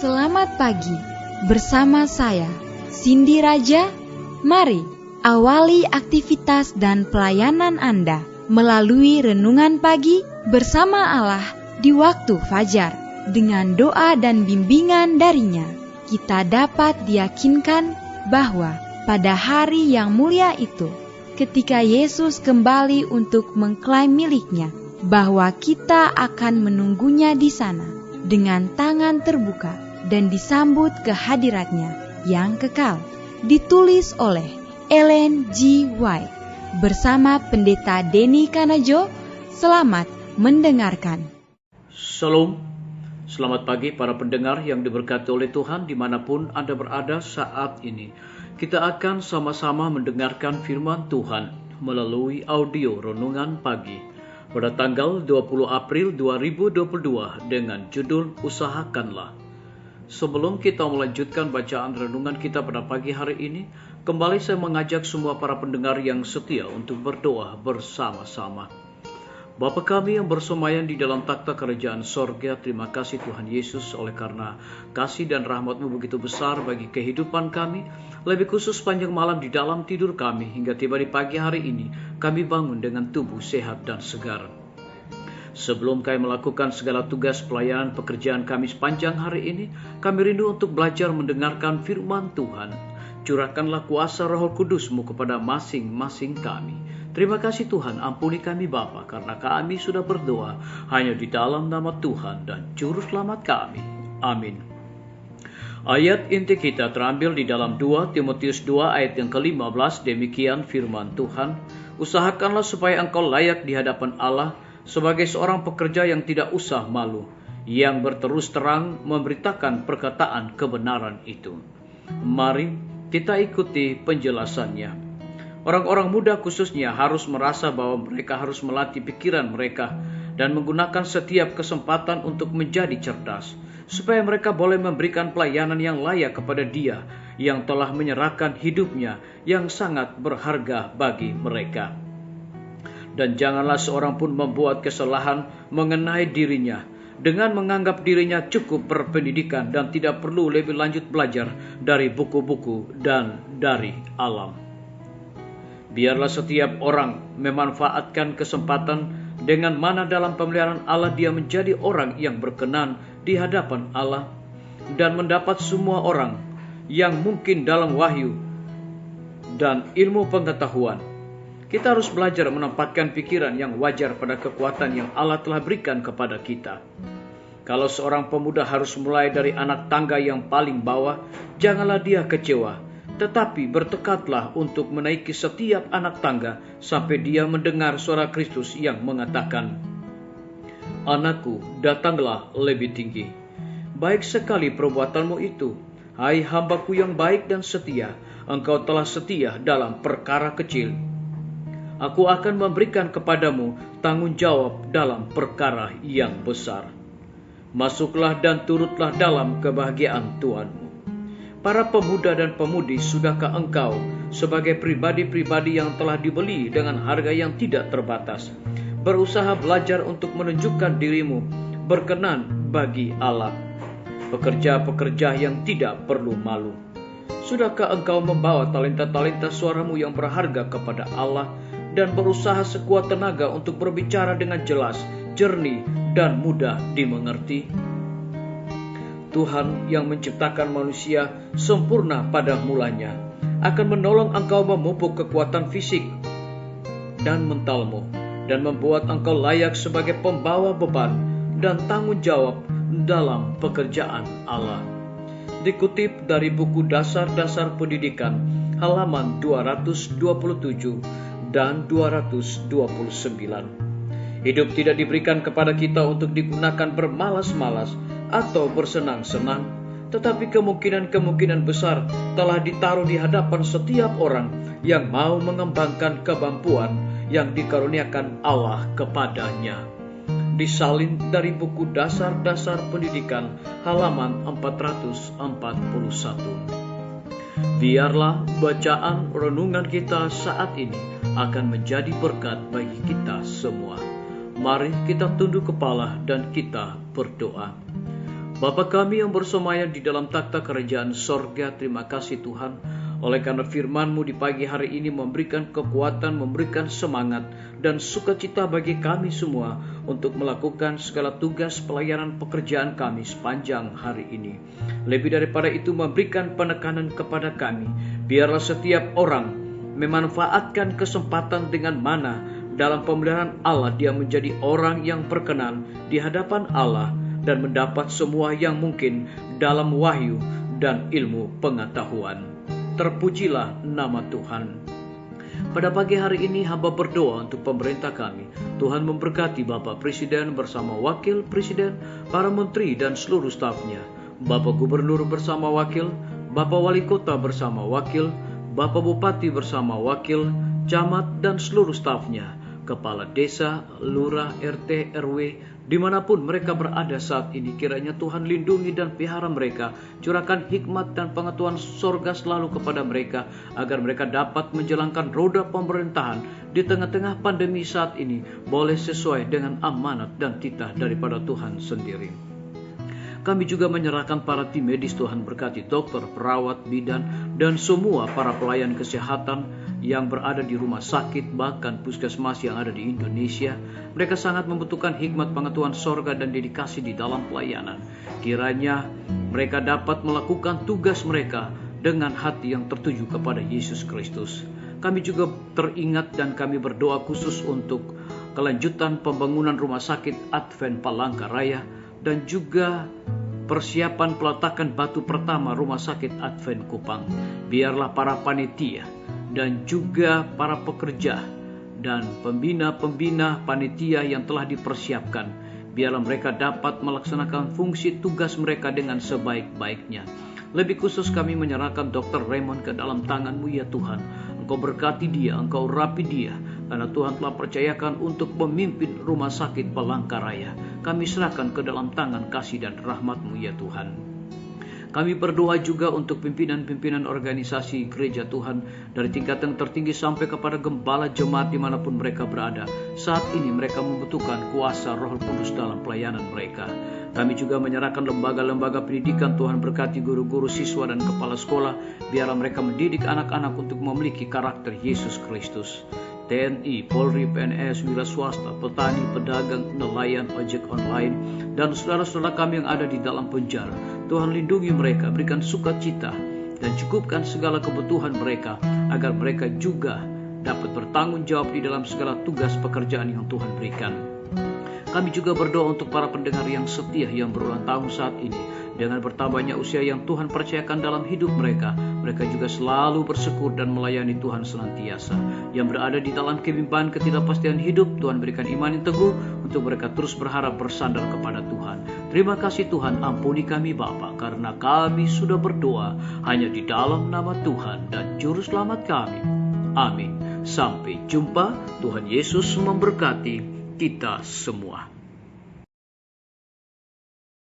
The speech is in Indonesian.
Selamat pagi, bersama saya, Cindy Raja. Mari awali aktivitas dan pelayanan Anda melalui renungan pagi bersama Allah di waktu fajar. Dengan doa dan bimbingan darinya, kita dapat diyakinkan bahwa pada hari yang mulia itu, ketika Yesus kembali untuk mengklaim miliknya, bahwa kita akan menunggunya di sana dengan tangan terbuka dan disambut ke hadiratnya yang kekal. Ditulis oleh Ellen G. White bersama Pendeta Denny Kanajo. Selamat mendengarkan. Shalom, selamat pagi para pendengar yang diberkati oleh Tuhan dimanapun Anda berada saat ini. Kita akan sama-sama mendengarkan firman Tuhan melalui audio Renungan Pagi pada tanggal 20 April 2022 dengan judul Usahakanlah. Sebelum kita melanjutkan bacaan renungan kita pada pagi hari ini, kembali saya mengajak semua para pendengar yang setia untuk berdoa bersama-sama. Bapa kami yang bersemayam di dalam takhta kerajaan sorga, terima kasih Tuhan Yesus oleh karena kasih dan rahmat-Mu begitu besar bagi kehidupan kami, lebih khusus panjang malam di dalam tidur kami, hingga tiba di pagi hari ini, kami bangun dengan tubuh sehat dan segar. Sebelum kami melakukan segala tugas pelayanan pekerjaan kami sepanjang hari ini, kami rindu untuk belajar mendengarkan firman Tuhan. Curahkanlah kuasa Roh Kudus-Mu kepada masing-masing kami. Terima kasih Tuhan, ampuni kami Bapa, karena kami sudah berdoa hanya di dalam nama Tuhan dan Juru Selamat kami. Amin. Ayat inti kita terambil di dalam 2 Timotius 2 ayat yang ke-15, demikian firman Tuhan. Usahakanlah supaya engkau layak di hadapan Allah, sebagai seorang pekerja yang tidak usah malu, yang berterus terang memberitakan perkataan kebenaran itu. Mari kita ikuti penjelasannya. Orang-orang muda khususnya harus merasa bahwa mereka harus melatih pikiran mereka dan menggunakan setiap kesempatan untuk menjadi cerdas, supaya mereka boleh memberikan pelayanan yang layak kepada Dia yang telah menyerahkan hidupnya yang sangat berharga bagi mereka. Dan janganlah seorang pun membuat kesalahan mengenai dirinya dengan menganggap dirinya cukup berpendidikan dan tidak perlu lebih lanjut belajar dari buku-buku dan dari alam. Biarlah setiap orang memanfaatkan kesempatan dengan mana dalam pemeliharaan Allah dia menjadi orang yang berkenan di hadapan Allah dan mendapat semua orang yang mungkin dalam wahyu dan ilmu pengetahuan. Kita harus belajar menempatkan pikiran yang wajar pada kekuatan yang Allah telah berikan kepada kita. Kalau seorang pemuda harus mulai dari anak tangga yang paling bawah, janganlah dia kecewa, tetapi bertekadlah untuk menaiki setiap anak tangga sampai dia mendengar suara Kristus yang mengatakan, "Anakku, datanglah lebih tinggi." Baik sekali perbuatanmu itu, hai hambaku yang baik dan setia, engkau telah setia dalam perkara kecil. Aku akan memberikan kepadamu tanggung jawab dalam perkara yang besar. Masuklah dan turutlah dalam kebahagiaan Tuhanmu. Para pemuda dan pemudi, sudahkah engkau sebagai pribadi-pribadi yang telah dibeli dengan harga yang tidak terbatas, berusaha belajar untuk menunjukkan dirimu berkenan bagi Allah? Pekerja-pekerja yang tidak perlu malu. Sudahkah engkau membawa talenta-talenta suaramu yang berharga kepada Allah dan berusaha sekuat tenaga untuk berbicara dengan jelas, jernih, dan mudah dimengerti? Tuhan yang menciptakan manusia sempurna pada mulanya akan menolong engkau memupuk kekuatan fisik dan mentalmu dan membuat engkau layak sebagai pembawa beban dan tanggung jawab dalam pekerjaan Allah. Dikutip dari buku Dasar-Dasar Pendidikan halaman 227 dan 229. Hidup tidak diberikan kepada kita untuk digunakan bermalas-malas atau bersenang-senang, tetapi kemungkinan-kemungkinan besar telah ditaruh di hadapan setiap orang yang mau mengembangkan kemampuan yang dikaruniakan Allah kepadanya. Disalin dari buku Dasar-Dasar Pendidikan halaman 441. Biarlah bacaan renungan kita saat ini akan menjadi berkat bagi kita semua. Mari kita tunduk kepala dan kita berdoa. Bapa kami yang bersemayam di dalam takhta kerajaan sorga, terima kasih Tuhan, oleh karena firman-Mu di pagi hari ini memberikan kekuatan, memberikan semangat dan sukacita bagi kami semua untuk melakukan segala tugas pelayanan pekerjaan kami sepanjang hari ini. Lebih daripada itu, memberikan penekanan kepada kami, biarlah setiap orang memanfaatkan kesempatan dengan mana dalam pemeliharaan Allah dia menjadi orang yang berkenan di hadapan Allah dan mendapat semua yang mungkin dalam wahyu dan ilmu pengetahuan. Terpujilah nama Tuhan. Pada pagi hari ini hamba berdoa untuk pemerintah kami. Tuhan memberkati Bapak Presiden bersama Wakil Presiden, para menteri dan seluruh stafnya, Bapak Gubernur bersama Wakil, Bapak Wali Kota bersama Wakil, Bapak Bupati bersama Wakil, Camat dan seluruh stafnya, Kepala Desa, Lurah, RT, RW, dimanapun mereka berada saat ini. Kiranya Tuhan lindungi dan pelihara mereka, curahkan hikmat dan pengetahuan sorga selalu kepada mereka, agar mereka dapat menjalankan roda pemerintahan di tengah-tengah pandemi saat ini, boleh sesuai dengan amanat dan titah daripada Tuhan sendiri. Kami juga menyerahkan para tim medis. Tuhan berkati dokter, perawat, bidan, dan semua para pelayan kesehatan yang berada di rumah sakit, bahkan puskesmas yang ada di Indonesia. Mereka sangat membutuhkan hikmat pengetahuan sorga dan dedikasi di dalam pelayanan. Kiranya mereka dapat melakukan tugas mereka dengan hati yang tertuju kepada Yesus Kristus. Kami juga teringat dan kami berdoa khusus untuk kelanjutan pembangunan rumah sakit Advent Palangkaraya dan juga persiapan peletakan batu pertama rumah sakit Advent Kupang. Biarlah para panitia dan juga para pekerja dan pembina-pembina panitia yang telah dipersiapkan, biarlah mereka dapat melaksanakan fungsi tugas mereka dengan sebaik-baiknya. Lebih khusus kami menyerahkan Dr. Raymond ke dalam tangan-Mu ya Tuhan. Engkau berkati dia, Engkau rapi dia, karena Tuhan telah percayakan untuk memimpin rumah sakit Palangkaraya. Kami serahkan ke dalam tangan kasih dan rahmat-Mu ya Tuhan. Kami berdoa juga untuk pimpinan-pimpinan organisasi gereja Tuhan, dari tingkatan tertinggi sampai kepada gembala jemaat dimanapun mereka berada. Saat ini mereka membutuhkan kuasa Roh Kudus dalam pelayanan mereka. Kami juga menyerahkan lembaga-lembaga pendidikan. Tuhan berkati guru-guru, siswa dan kepala sekolah, biarlah mereka mendidik anak-anak untuk memiliki karakter Yesus Kristus. TNI, Polri, PNS, wira swasta, petani, pedagang, nelayan, ojek online, dan saudara-saudara kami yang ada di dalam penjara. Tuhan lindungi mereka, berikan sukacita, dan cukupkan segala kebutuhan mereka, agar mereka juga dapat bertanggung jawab di dalam segala tugas pekerjaan yang Tuhan berikan. Kami juga berdoa untuk para pendengar yang setia yang berulang tahun saat ini. Dengan bertambahnya usia yang Tuhan percayakan dalam hidup mereka, mereka juga selalu bersyukur dan melayani Tuhan senantiasa. Yang berada di dalam kebimbangan ketidakpastian hidup, Tuhan berikan iman yang teguh untuk mereka terus berharap bersandar kepada Tuhan. Terima kasih Tuhan, ampuni kami Bapa, karena kami sudah berdoa hanya di dalam nama Tuhan dan Juru Selamat kami. Amin. Sampai jumpa. Tuhan Yesus memberkati kita semua.